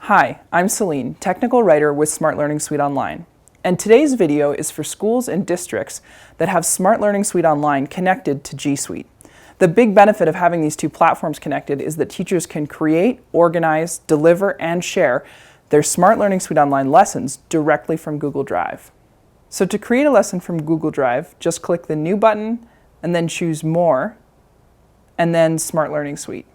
Hi, I'm Celine, Technical Writer with Smart Learning Suite Online. And today's video is for schools and districts that have Smart Learning Suite Online connected to G Suite. The big benefit of having these two platforms connected is that teachers can create, organize, deliver, and share their Smart Learning Suite Online lessons directly from Google Drive. So to create a lesson from Google Drive, just click the New button and then choose More, and then Smart Learning Suite.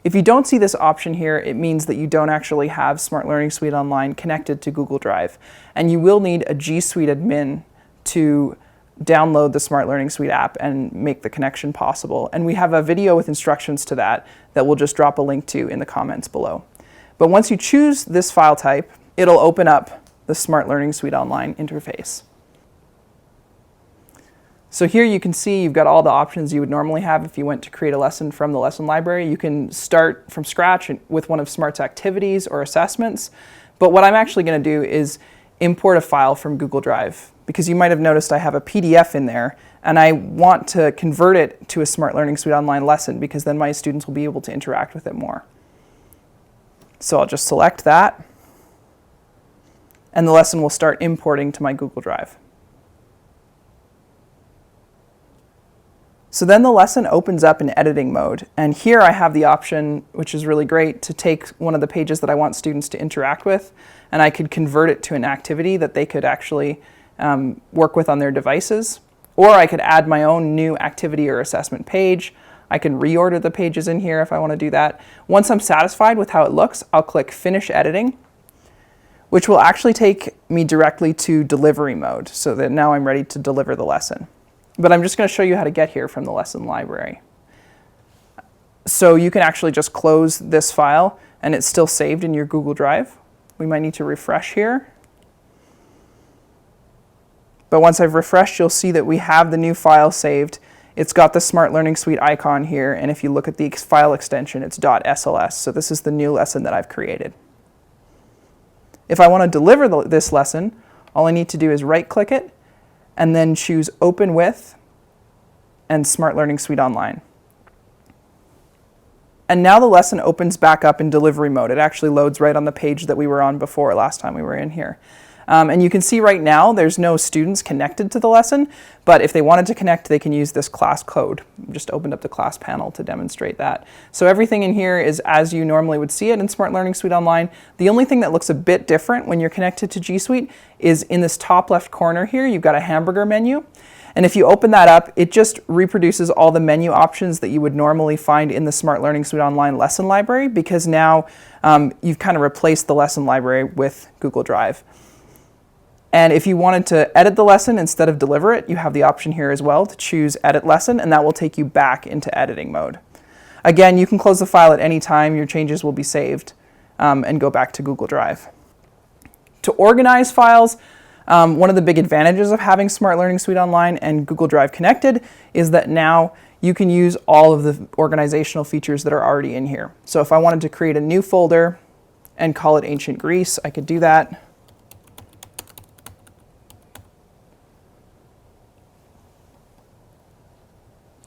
If you don't see this option here, it means that you don't actually have Smart Learning Suite Online connected to Google Drive, and you will need a G Suite admin to download the Smart Learning Suite app and make the connection possible. And we have a video with instructions to that we'll just drop a link to in the comments below. But once you choose this file type, it'll open up the Smart Learning Suite Online interface. So here you can see you've got all the options you would normally have if you went to create a lesson from the lesson library. You can start from scratch with one of Smart's activities or assessments. But what I'm actually going to do is import a file from Google Drive, because you might have noticed I have a PDF in there and I want to convert it to a Smart Learning Suite Online lesson, because then my students will be able to interact with it more. So I'll just select that and the lesson will start importing to my Google Drive. So then the lesson opens up in editing mode, and here I have the option, which is really great, to take one of the pages that I want students to interact with, and I could convert it to an activity that they could actually work with on their devices. Or I could add my own new activity or assessment page. I can reorder the pages in here if I want to do that. Once I'm satisfied with how it looks, I'll click Finish Editing, which will actually take me directly to delivery mode, so that now I'm ready to deliver the lesson. But I'm just going to show you how to get here from the lesson library. So you can actually just close this file and it's still saved in your Google Drive. We might need to refresh here. But once I've refreshed, you'll see that we have the new file saved. It's got the Smart Learning Suite icon here, and if you look at the file extension, it's .sls. So this is the new lesson that I've created. If I want to deliver this lesson, all I need to do is right-click it and then choose Open With and Smart Learning Suite Online. And now the lesson opens back up in delivery mode. It actually loads right on the page that we were on before last time we were in here. And you can see right now there's no students connected to the lesson, but if they wanted to connect, they can use this class code. Just opened up the class panel to demonstrate that. So everything in here is as you normally would see it in Smart Learning Suite Online. The only thing that looks a bit different when you're connected to G Suite is in this top left corner here, you've got a hamburger menu. And if you open that up, it just reproduces all the menu options that you would normally find in the Smart Learning Suite Online lesson library, because now you've kind of replaced the lesson library with Google Drive. And if you wanted to edit the lesson instead of deliver it, you have the option here as well to choose Edit Lesson, and that will take you back into editing mode. Again, you can close the file at any time. Your changes will be saved and go back to Google Drive. To organize files, one of the big advantages of having Smart Learning Suite Online and Google Drive connected is that now you can use all of the organizational features that are already in here. So if I wanted to create a new folder and call it Ancient Greece, I could do that.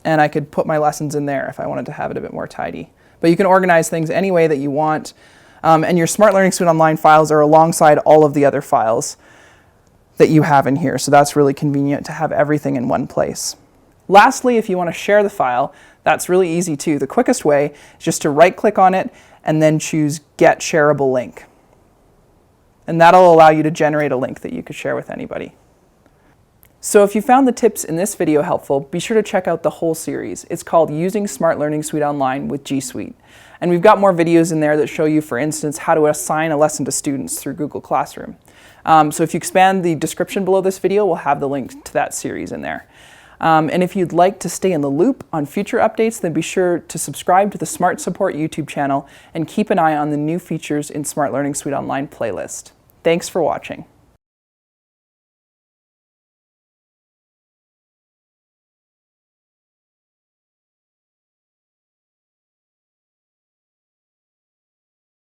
And I could put my lessons in there if I wanted to have it a bit more tidy. But you can organize things any way that you want. And your Smart Learning Suite Online files are alongside all of the other files that you have in here. So that's really convenient to have everything in one place. Lastly, if you want to share the file, that's really easy too. The quickest way is just to right-click on it and then choose Get Shareable Link. And that'll allow you to generate a link that you could share with anybody. So if you found the tips in this video helpful, be sure to check out the whole series. It's called Using Smart Learning Suite Online with G Suite. And we've got more videos in there that show you, for instance, how to assign a lesson to students through Google Classroom. So if you expand the description below this video, we'll have the link to that series in there. And if you'd like to stay in the loop on future updates, then be sure to subscribe to the Smart Support YouTube channel and keep an eye on the new features in Smart Learning Suite Online playlist. Thanks for watching.